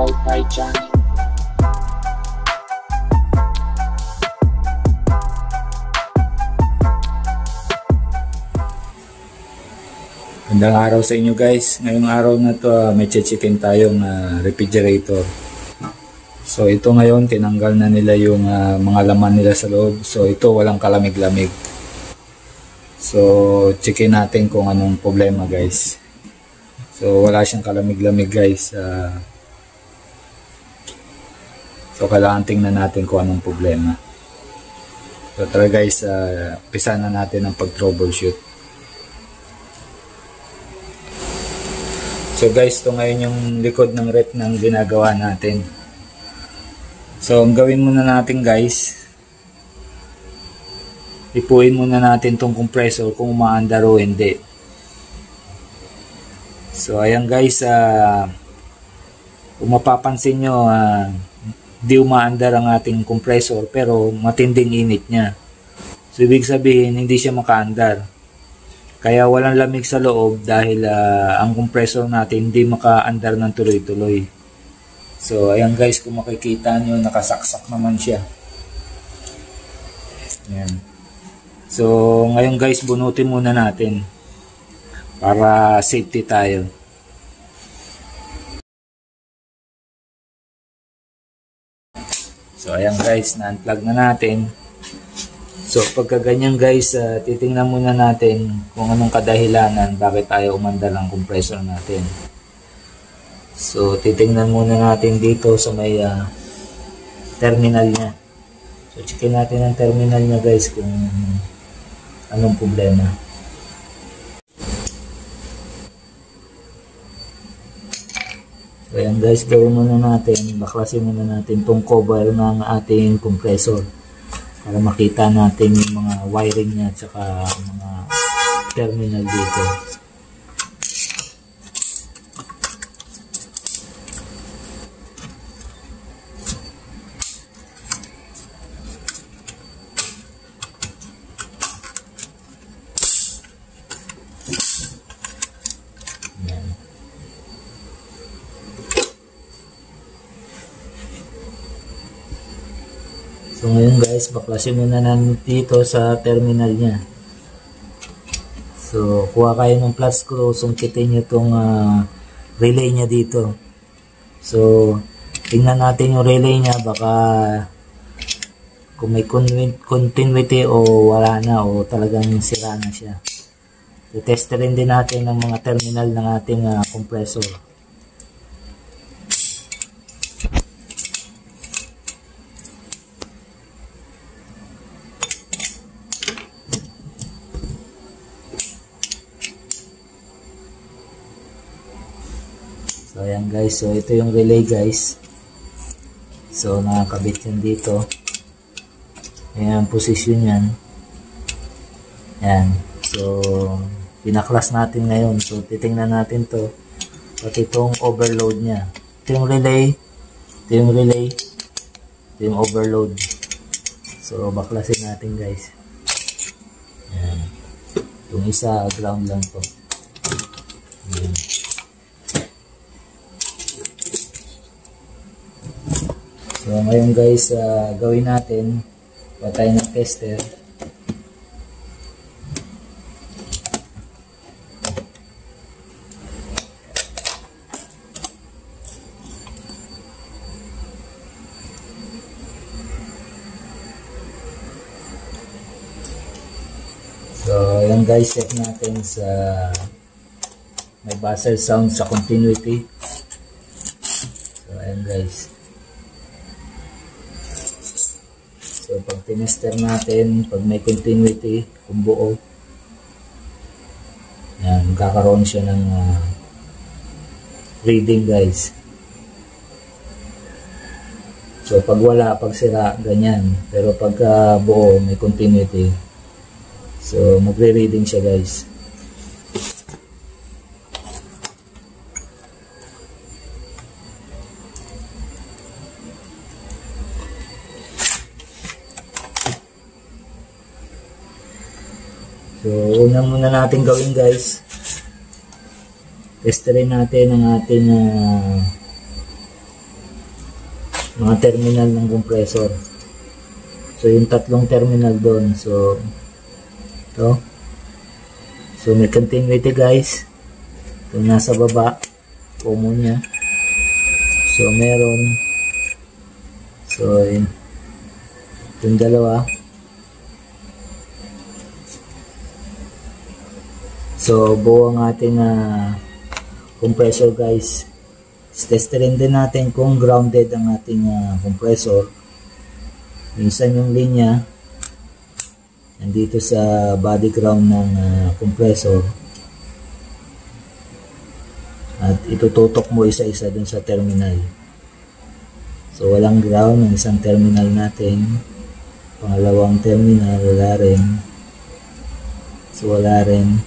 my channel. Magandang araw sa inyo guys. Ngayong araw na to may chichikin tayong refrigerator. So ito ngayon tinanggal na nila yung mga laman nila sa loob. So ito walang kalamig-lamig. So checkin natin kung anong problema guys. So wala siyang kalamig-lamig guys. So kailangan tingnan natin kung anong problema. So tara guys, umpisa na natin ang pag-troubleshoot. So guys, ito ngayon yung likod ng rep ng ginagawa natin. So ang gawin muna natin guys, ipuin muna natin tong compressor kung umaandar o hindi. So ayan guys, kung mapapansin nyo, di umaandar ang ating compressor pero matinding init niya. So ibig sabihin hindi siya makaandar. Kaya walang lamig sa loob dahil ang compressor natin hindi makaandar ng tuloy-tuloy. So ayan guys, kung makikita nyo nakasaksak naman siya. Ayan. So ngayon guys, bunutin muna natin para safety tayo. So ayan guys, na-unplug na natin. So pagka ganyan guys, titingnan muna natin kung anong kadahilanan bakit tayo umandar ang compressor natin. So titingnan muna natin dito sa may terminal niya. So checkin natin ang terminal niya guys kung anong problema. So ayan guys, gawin muna natin, baklasin muna natin itong cover ng ating compressor para makita natin yung mga wiring niya at saka mga terminal dito. So ngayon guys, baklasin muna natin dito sa terminal niya. So kuha kayo ng flat screw, sungkitin nyo itong relay niya dito. So tingnan natin yung relay niya, baka kung may continuity o wala na o talagang sira na siya. So testerin din natin ang mga terminal ng ating compressor. So ayan guys, so ito yung relay guys. So nakakabit yan dito. Ayan position yan. Ayan. So pinaklas natin ngayon. So titingnan natin to. Pati itong overload nya. Ito yung relay. Ito yung relay. Ito yung overload. So baklasin natin guys. Ayan. Itong isa ground lang to. Ayan. So ngayon guys, gawin natin, patay ng tester. So ayan guys, check natin sa may buzzer sound sa continuity. So ayan guys. So pag tinester natin, pag may continuity, kung buo, yan, magkakaroon siya ng reading guys. So pag wala, pag sira, ganyan. Pero pag buo, may continuity, so magre-reading siya guys. So, una muna natin gawin guys, testerin natin ang ating mga terminal ng compressor. So yung tatlong terminal doon. So ito. So may continuity guys. Ito nasa baba, common niya. So meron. So yung dalawa. So buo ang ating compressor guys. Testerin din natin kung grounded ang ating compressor. Minsan yung linya nandito sa body ground ng compressor at itututok mo isa-isa dun sa terminal. So walang ground ng isang terminal natin, pangalawang terminal wala rin, so wala rin.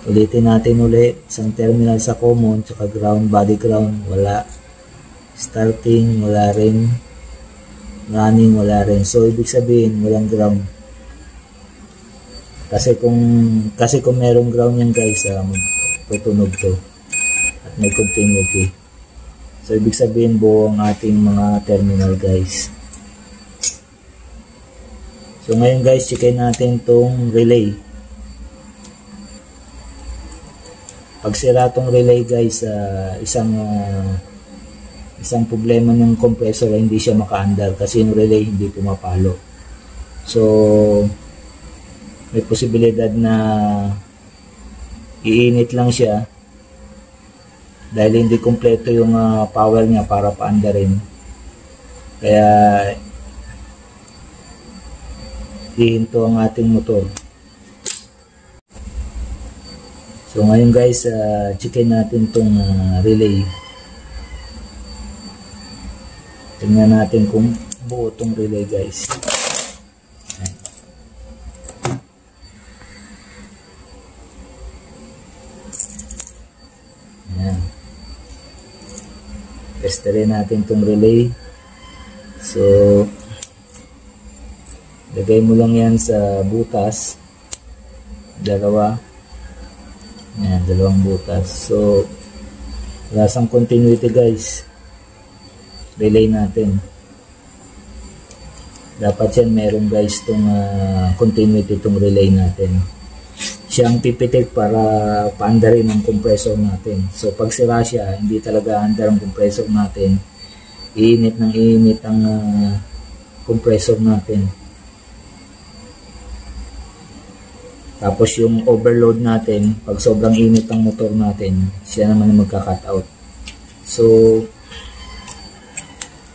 Ulitin natin uli, isang terminal sa common tsaka ground, body ground wala, starting wala rin, running wala rin. So ibig sabihin walang ground. Kasi kung merong ground yan guys, tutunog to at may continuity. So ibig sabihin buo ang ating mga terminal guys. So ngayon guys, checkin natin tong relay. Pag sira tong relay guys, isang problema ng compressor ay hindi siya makaandar kasi yung relay hindi pumapalo. So may posibilidad na iinit lang siya dahil hindi kompleto yung power niya para paandarin. Kaya hihinto ang ating motor. So ngayon guys, checkin natin tong relay. Tingnan natin kung buo tong relay guys. Ayan. Testerin natin tong relay. So lagay mo lang yan sa butas. Dalawa. Ayan, dalawang butas. So wala sang continuity guys. Relay natin. Dapat yan meron guys itong continuity itong relay natin. Siya ang pipitik para paandarin ang compressor natin. So pag sira siya, hindi talaga andar ang compressor natin. Iinit ng iinit ang compressor natin. Tapos yung overload natin, pag sobrang init ang motor natin, siya naman ang magka-cut out. So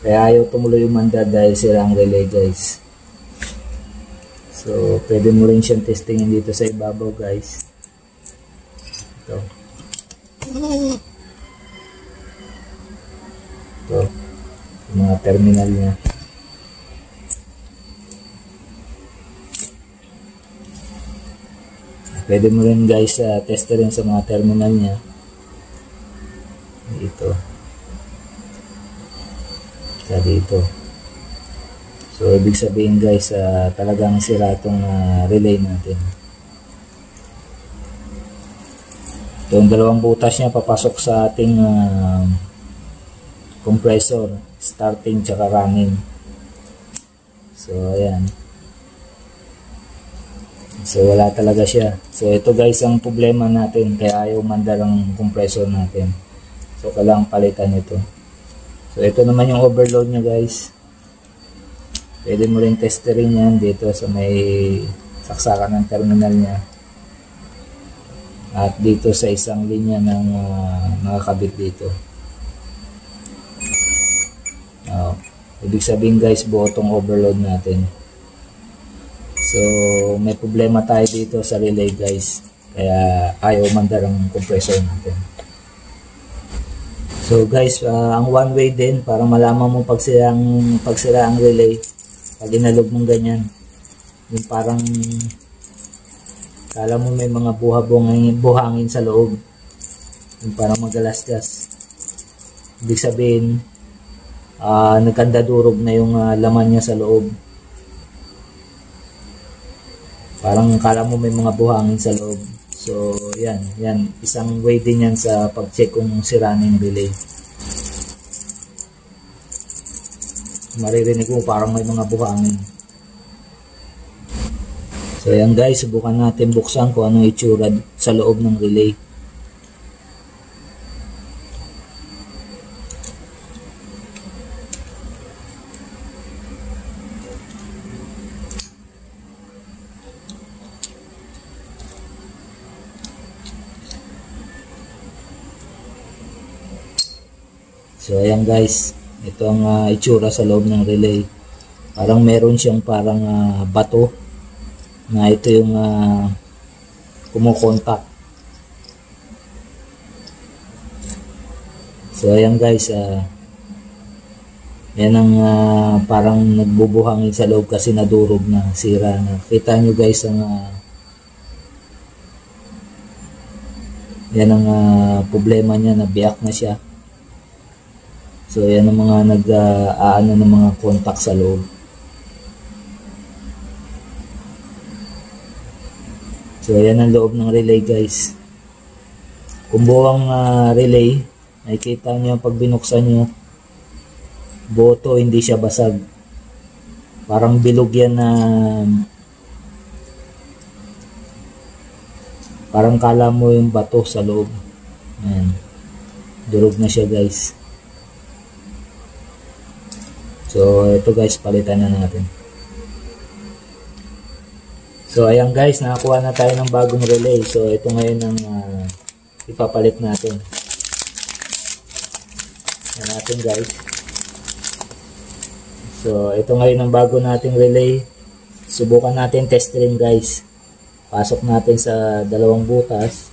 kaya ayaw tumuloy yung manda dahil sira ang relay guys. So pwede mo rin siyang testingin dito sa ibabaw guys. Ito. Ito. Yung mga terminal niya. Pwede mo rin guys testerin sa mga terminal niya. Dito. Dito. So ibig sabihin guys, talagang sira itong relay natin. Itong dalawang butas niya papasok sa ating compressor, starting tsaka running. So ayan. So wala talaga siya. So ito guys ang problema natin, kaya ayaw mandar ang compressor natin. So kailangan palitan ito. So ito naman yung overload niya guys. Pwede mo rin testerin yan dito sa may saksakan ng terminal niya. At dito sa isang linya ng nakakabit dito. Ibig sabihin guys, buo tong overload natin. So may problema tayo dito sa relay guys. Kaya ayaw mandar ang compressor natin. So guys, ang one way din para malaman mo pag sira ang relay, pag inalog mong ganyan, yung parang kala mo may mga buhangin sa loob, yung parang magalasgas. Ibig sabihin nagkandadurog na yung laman niya sa loob. Parang kala mo may mga buhangin sa loob. So yan, isang way din yan sa pag-check kung sira na yung relay. Maririnig mo parang may mga buhangin. So ayan guys, subukan natin buksan kung anong itsura sa loob ng relay. So ayan guys, ito ang itsura sa loob ng relay. Parang meron siyang parang bato na ito yung kumukontak. So ayan guys, yan ang parang nagbubuhangin sa loob kasi nadurog na, sira na. Kita nyo guys ang yan ang problema niya, nabiyak na siya. So yan ang mga nag-aano ng mga contact sa loob. So yan ang loob ng relay guys. Kung buwang relay, nakikita nyo pag binuksan nyo, boto, hindi siya basag. Parang bilog yan na parang kala mo yung bato sa loob. Ayan. Durog na siya guys. So ito guys, palitan na natin. So ayan guys, nakakuha na tayo ng bagong relay. So ito ngayon ang ipapalit natin. Ayan natin guys. So ito ngayon ang bago nating relay. Subukan natin test rin guys. Pasok natin sa dalawang butas.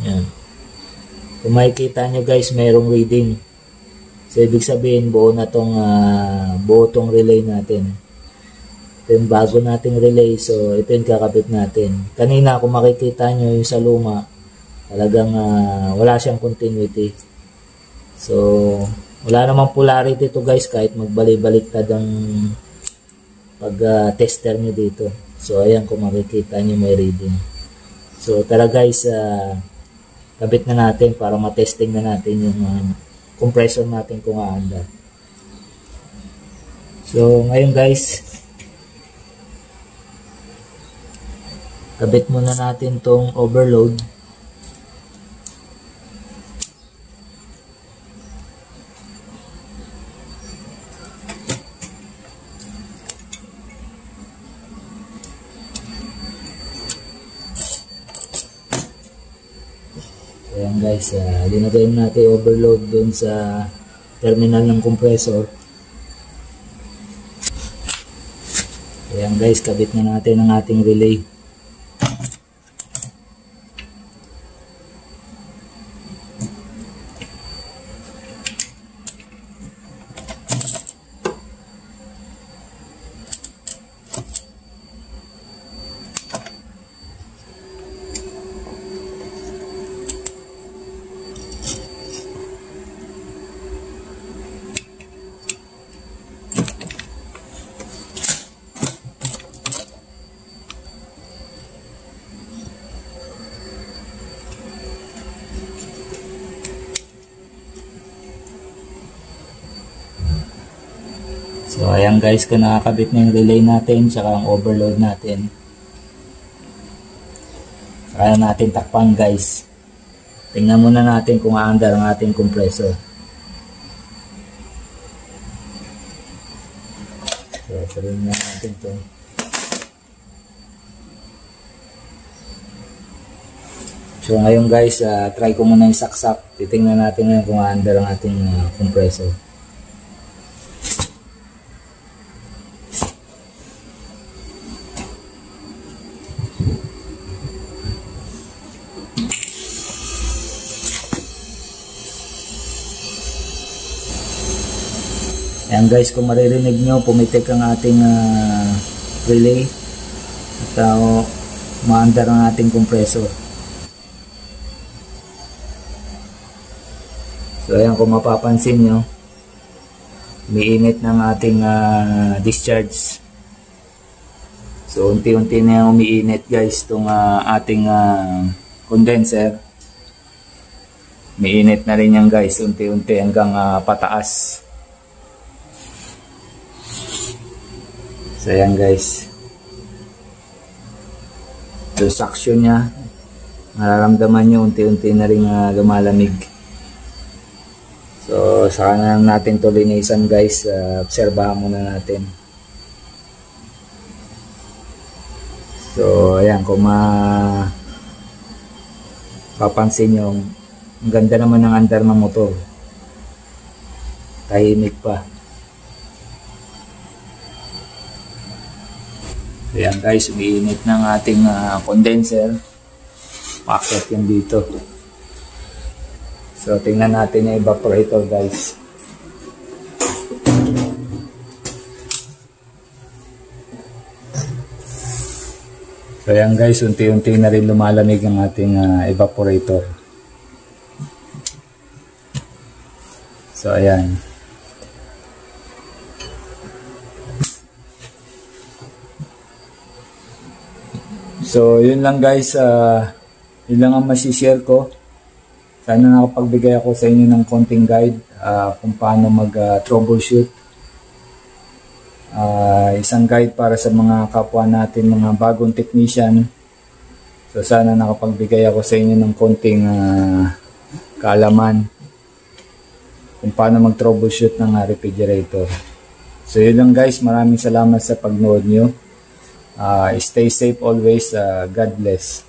Ayan. Kung makikita nyo guys, mayroong reading. So ibig sabihin buo na tong relay natin. Ito yung bago nating relay, so ito yung kakabit natin. Kanina kung makikita nyo yung sa luma, talagang wala siyang continuity. So wala namang polarity to guys kahit magbalik-baliktad ang pag tester nyo dito. So ayan, kung makikita nyo may reading. So tara guys, kabit na natin para matesting na natin yung compressor natin kung aandar. So ngayon guys, kabit muna natin tong overload. Ayan guys, linagay natin overload dun sa terminal ng compressor. Ayan guys, kabit na natin ang ating relay. So ayan guys, kung nakakabit na yung relay natin tsaka ang overload natin, kaya natin takpan guys. Tingnan muna natin kung aandar ang ating compressor. So sabihin na natin ito. So ngayon guys, try ko muna yung saksak. Titingnan natin ngayon kung aandar ang ating compressor. Ayan guys, kung maririnig nyo, pumitik ang ating relay at maandar ang ating compressor. So ayan, kung mapapansin nyo, umiinit ng ating discharge. So unti-unti na yung umiinit guys itong ating condenser. Umiinit na rin yan guys, unti-unti hanggang pataas. So ayan guys. So suction niya, nararamdaman nyo unti-unti na rin lumalamig. So saka na lang natin to linisan guys. Obserbahan muna natin. So ayan, kung papansin nyo, ang ganda naman ng andar ng motor. Tahimik pa. Ayan guys, umiinit ng ating condenser. Packet yan dito. So tingnan natin yung evaporator guys. So ayan guys, unti-unti na rin lumalamig ang ating evaporator. So ayan. So yun lang guys, yun lang ang masishare ko. Sana nakapagbigay ako sa inyo ng konting guide kung paano mag-troubleshoot. Isang guide para sa mga kapwa natin, mga bagong technician. So sana nakapagbigay ako sa inyo ng konting kaalaman kung paano mag-troubleshoot ng refrigerator. So yun lang guys, maraming salamat sa pagnood nyo. Stay safe always. God bless.